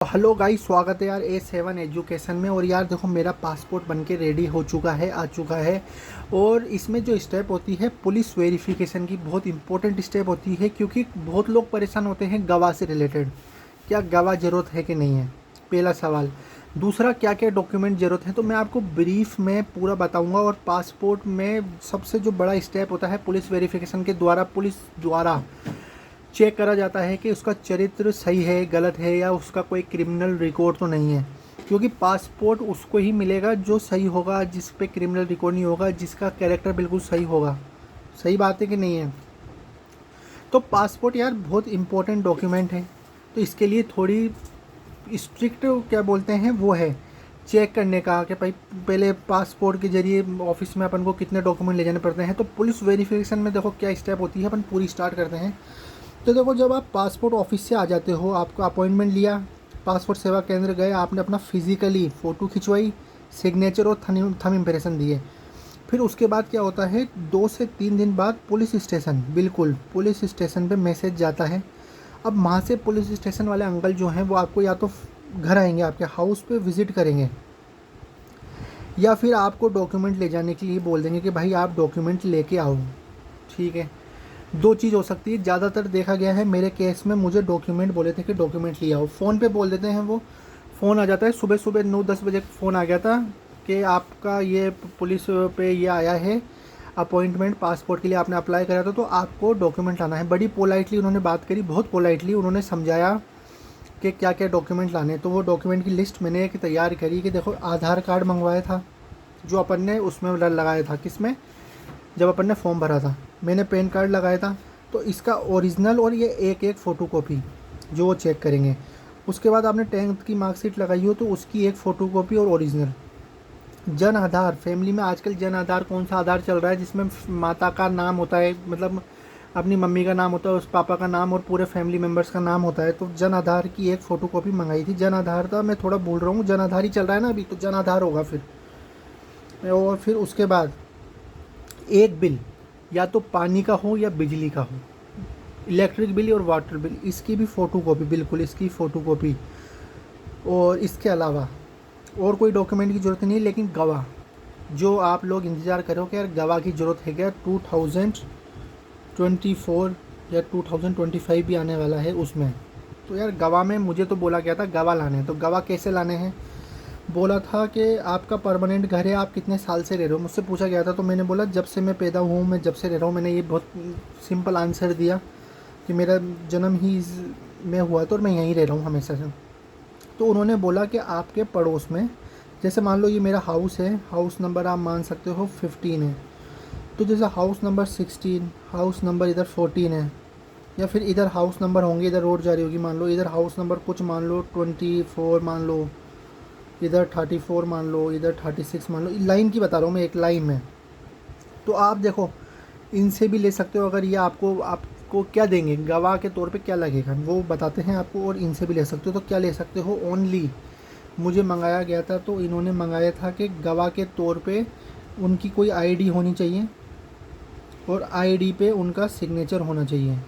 Hello guys, स्वागत है यार A7 एजुकेशन में। और यार देखो, मेरा पासपोर्ट बनके रेडी हो चुका है, आ चुका है। और इसमें जो स्टेप होती है पुलिस वेरिफिकेशन की, बहुत इंपॉर्टेंट स्टेप होती है, क्योंकि बहुत लोग परेशान होते हैं गवाह से रिलेटेड। क्या गवाह ज़रूरत है कि नहीं है, पहला सवाल। दूसरा, क्या क्या डॉक्यूमेंट ज़रूरत है, तो मैं आपको ब्रीफ में पूरा बताऊंगा। और पासपोर्ट में सबसे जो बड़ा स्टेप होता है पुलिस वेरिफिकेशन के द्वारा, पुलिस द्वारा चेक करा जाता है कि उसका चरित्र सही है, गलत है, या उसका कोई क्रिमिनल रिकॉर्ड तो नहीं है। क्योंकि पासपोर्ट उसको ही मिलेगा जो सही होगा, जिस पे क्रिमिनल रिकॉर्ड नहीं होगा, जिसका कैरेक्टर बिल्कुल सही होगा। सही बात है कि नहीं है। तो पासपोर्ट यार बहुत इंपॉर्टेंट डॉक्यूमेंट है। तो इसके लिए थोड़ी स्ट्रिक्ट क्या बोलते हैं वो है चेक करने का, कि भाई पहले पासपोर्ट के जरिए ऑफिस में अपन को कितने डॉक्यूमेंट ले जाने पड़ते हैं। तो पुलिस वेरिफिकेशन में देखो क्या स्टेप होती है, अपन पूरी स्टार्ट करते हैं। तो देखो, जब आप पासपोर्ट ऑफिस से आ जाते हो, आपका अपॉइंटमेंट लिया, पासपोर्ट सेवा केंद्र गए, आपने अपना फिजिकली फ़ोटो खिंचवाई, सिग्नेचर और थम इम्प्रेशन दिए। फिर उसके बाद क्या होता है, 2 से 3 दिन बाद पुलिस स्टेशन, बिल्कुल पुलिस स्टेशन पे मैसेज जाता है। अब वहाँ से पुलिस स्टेशन वाले अंकल जो हैं वो आपको या तो घर आएंगे, आपके हाउस पे विज़िट करेंगे, या फिर आपको डॉक्यूमेंट ले जाने के लिए बोल देंगे कि भाई आप डॉक्यूमेंट लेके आओ। ठीक है, दो चीज़ हो सकती है। ज़्यादातर देखा गया है मेरे केस में, मुझे डॉक्यूमेंट बोले थे कि डॉक्यूमेंट ले आओ, फ़ोन पे बोल देते हैं, वो फ़ोन आ जाता है। सुबह सुबह 9-10 बजे फ़ोन आ गया था कि आपका ये पुलिस पे ये आया है अपॉइंटमेंट, पासपोर्ट के लिए आपने अप्लाई करा था, तो आपको डॉक्यूमेंट लाना है। बड़ी पोलाइटली उन्होंने बात करी, बहुत पोलाइटली उन्होंने समझाया कि क्या क्या डॉक्यूमेंट लाने। तो वो डॉक्यूमेंट की लिस्ट मैंने एक तैयार करी कि देखो, आधार कार्ड मंगवाया था जो अपन ने उसमें लगाया था, किसमें, जब अपन ने फॉर्म भरा था, मैंने पैन कार्ड लगाया था। तो इसका ओरिजिनल और ये एक एक फ़ोटोकॉपी जो वो चेक करेंगे। उसके बाद आपने 10th की मार्कशीट लगाई हो तो उसकी एक फ़ोटोकॉपी और ओरिजिनल। जन आधार, फैमिली में आजकल जन आधार कौन सा आधार चल रहा है, जिसमें माता का नाम होता है, मतलब अपनी मम्मी का नाम होता है, उस पापा का नाम और पूरे फैमिली मेम्बर्स का नाम होता है। तो जन आधार की एक फ़ोटोकॉपी मंगाई थी। जन आधार था, मैं थोड़ा भूल रहा हूँ, जन आधार ही चल रहा है ना अभी, तो जन आधार होगा फिर। और फिर उसके बाद एक बिल, या तो पानी का हो या बिजली का हो, इलेक्ट्रिक बिल और वाटर बिल, इसकी भी फ़ोटोकॉपी, बिल्कुल इसकी फ़ोटोकॉपी। और इसके अलावा और कोई डॉक्यूमेंट की ज़रूरत नहीं है, लेकिन गवाह, जो आप लोग इंतज़ार करो कि यार गवाह की ज़रूरत है क्या, 2024 या 2025 भी आने वाला है उसमें। तो यार गवाह में मुझे तो बोला गया था गवाह लाने हैं। तो गवाह कैसे लाने हैं, बोला था कि आपका परमानेंट घर है, आप कितने साल से रह रहे हो, मुझसे पूछा गया था। तो मैंने बोला जब से मैं पैदा हुआ हूँ, मैं जब से रह रहा हूँ। मैंने ये बहुत सिंपल आंसर दिया कि मेरा जन्म ही में हुआ था और मैं यहीं रह रहा हूँ हमेशा से। तो उन्होंने बोला कि आपके पड़ोस में, जैसे मान लो ये मेरा हाउस है, हाउस नंबर आप मान सकते हो 15 है, तो जैसे हाउस नंबर 16, हाउस नंबर इधर 14 है, या फिर इधर हाउस नंबर होंगे, इधर रोड जा रही होगी, मान लो इधर हाउस नंबर कुछ मान लो 24 मान लो, इधर 34 मान लो, इधर 36 मान लो, लाइन की बता रहा हूँ मैं, एक लाइन में। तो आप देखो, इनसे भी ले सकते हो। अगर ये आपको आपको क्या देंगे गवाह के तौर पे, क्या लगेगा वो बताते हैं आपको। और इनसे भी ले सकते हो। तो क्या ले सकते हो, ओनली मुझे मंगाया गया था, तो इन्होंने मंगाया था कि गवाह के तौर पे उनकी कोई आईडी होनी चाहिए और आईडी पे उनका सिग्नेचर होना चाहिए।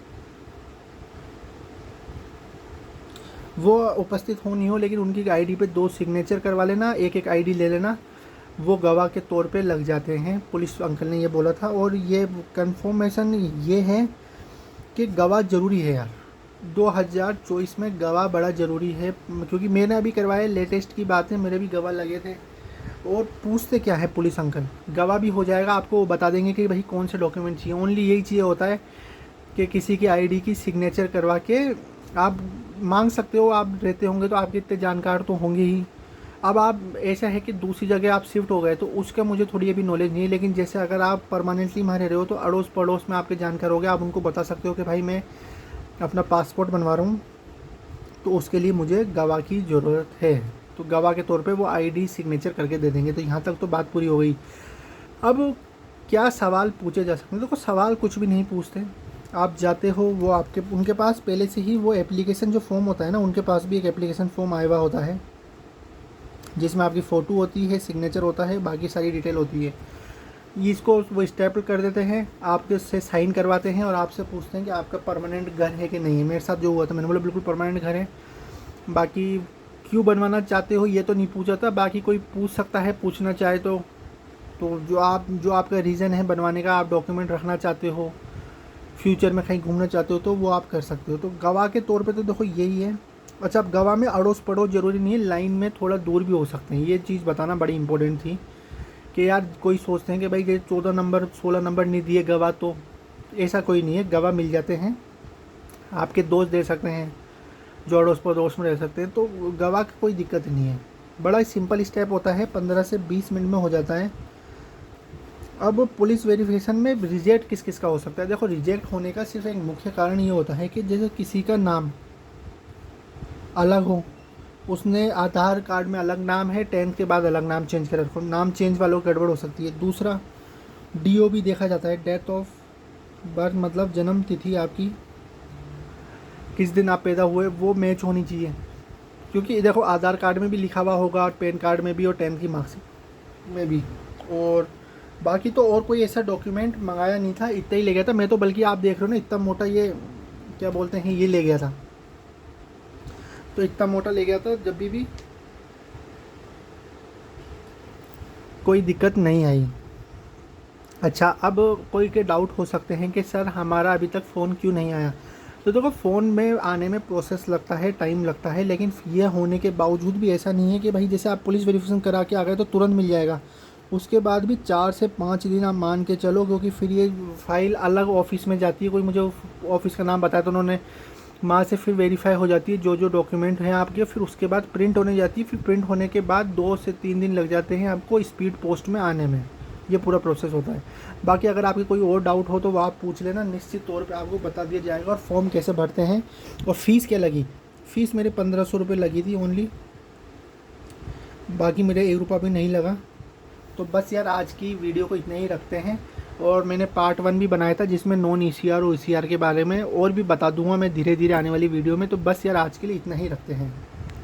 वो उपस्थित हो नहीं हो, लेकिन उनकी आईडी पे 2 सिग्नेचर करवा लेना, एक एक आईडी ले लेना, वो गवाह के तौर पे लग जाते हैं। पुलिस अंकल ने ये बोला था। और ये कंफर्मेशन ये है कि गवाह ज़रूरी है यार, 2024 में गवाह बड़ा ज़रूरी है। क्योंकि मैंने अभी करवाया, लेटेस्ट की बात है, मेरे भी गवाह लगे थे। और पूछते क्या है पुलिस अंकल, गवाह भी हो जाएगा, आपको वो बता देंगे कि भाई कौन से डॉक्यूमेंट चाहिए। ओनली यही चाहिए होता है कि किसी की आईडी की सिग्नेचर करवा के आप मांग सकते हो। आप रहते होंगे तो आपके इतने जानकार तो होंगे ही। अब आप, ऐसा है कि दूसरी जगह आप शिफ्ट हो गए, तो उसका मुझे थोड़ी अभी नॉलेज नहीं है। लेकिन जैसे अगर आप परमानेंटली वहाँ रह रहे हो, तो अड़ोस पड़ोस में आपके जानकार हो गए, आप उनको बता सकते हो कि भाई मैं अपना पासपोर्ट बनवा रहा हूँ, तो उसके लिए मुझे गवाह की ज़रूरत है। तो गवाह के तौर पे वो आईडी सिग्नेचर करके दे देंगे। तो यहाँ तक तो बात पूरी हो गई। अब क्या सवाल पूछे जा सकते हैं, देखो सवाल कुछ भी नहीं पूछते। आप जाते हो, वो आपके उनके पास पहले से ही वो एप्लीकेशन जो फॉर्म होता है ना, उनके पास भी एक एप्लीकेशन फॉर्म आया हुआ होता है, जिसमें आपकी फ़ोटो होती है, सिग्नेचर होता है, बाकी सारी डिटेल होती है। इसको वो स्टेपल कर देते हैं, आपके से साइन करवाते हैं और आपसे पूछते हैं कि आपका परमानेंट घर है कि नहीं है। मेरे साथ जो हुआ था, मैंने बोला बिल्कुल परमानेंट घर है। बाकी क्यों बनवाना चाहते हो ये तो नहीं पूछा था, बाकी कोई पूछ सकता है पूछना चाहे तो जो आपका रीज़न है बनवाने का, आप डॉक्यूमेंट रखना चाहते हो, फ्यूचर में कहीं घूमना चाहते हो तो वो आप कर सकते हो। तो गवाह के तौर पे तो देखो यही है। अच्छा, अब गवाह में अड़ोस पड़ोस ज़रूरी नहीं है, लाइन में थोड़ा दूर भी हो सकते हैं, ये चीज़ बताना बड़ी इंपॉर्टेंट थी कि यार कोई सोचते हैं कि भाई ये 14 नंबर 16 नंबर नहीं दिए गवाह, तो ऐसा कोई नहीं है, गवाह मिल जाते हैं, आपके दोस्त दे सकते हैं जो अड़ोस पड़ोस में रह सकते हैं, तो गवाह की कोई दिक्कत नहीं है। बड़ा ही सिंपल स्टेप होता है, 15 से 20 मिनट में हो जाता है। अब पुलिस वेरिफिकेशन में रिजेक्ट किस किस का हो सकता है? देखो, रिजेक्ट होने का सिर्फ एक मुख्य कारण ये होता है कि जैसे किसी का नाम अलग हो, उसने आधार कार्ड में अलग नाम है, 10th के बाद अलग नाम चेंज कर रखो, नाम चेंज वालों की गड़बड़ हो सकती है। दूसरा, डीओ भी देखा जाता है, डेट ऑफ बर्थ, मतलब जन्म तिथि आपकी किस दिन आप पैदा हुए, वो मैच होनी चाहिए, क्योंकि देखो आधार कार्ड में भी लिखा हुआ होगा और पैन कार्ड में भी और 10th की मार्कशीट में भी। और बाकी तो और कोई ऐसा डॉक्यूमेंट मंगाया नहीं था, इतना ही ले गया था मैं तो, बल्कि आप देख रहे हो ना इतना मोटा, ये क्या बोलते हैं, ये ले गया था, तो इतना मोटा ले गया था, जब भी कोई दिक्कत नहीं आई। अच्छा, अब कोई के डाउट हो सकते हैं कि सर हमारा अभी तक फ़ोन क्यों नहीं आया? तो देखो, फ़ोन में आने में प्रोसेस लगता है, टाइम लगता है, लेकिन ये होने के बावजूद भी ऐसा नहीं है कि भाई जैसे आप पुलिस वेरिफिकेशन करा के आ गए तो तुरंत मिल जाएगा। उसके बाद भी 4 से 5 दिन आप मान के चलो, क्योंकि फिर ये फ़ाइल अलग ऑफिस में जाती है, कोई मुझे ऑफिस का नाम बताया तो उन्होंने, वहाँ से फिर वेरीफाई हो जाती है जो डॉक्यूमेंट हैं आपके, फिर उसके बाद प्रिंट होने जाती है, फिर प्रिंट होने के बाद 2 से 3 दिन लग जाते हैं आपको स्पीड पोस्ट में आने में। ये पूरा प्रोसेस होता है। बाकी अगर आपकी कोई और डाउट हो तो वो आप पूछ लेना, निश्चित तौर पे आपको बता दिया जाएगा। और फॉर्म कैसे भरते हैं और फ़ीस क्या लगी, फ़ीस मेरे 1500 रुपये लगी थी ओनली, बाकी मेरे 1 रुपया भी नहीं लगा। तो बस यार, आज की वीडियो को इतना ही रखते हैं। और मैंने पार्ट 1 भी बनाया था जिसमें नॉन ईसीआर और ईसीआर के बारे में और भी बता दूंगा मैं धीरे धीरे आने वाली वीडियो में। तो बस यार, आज के लिए इतना ही रखते हैं।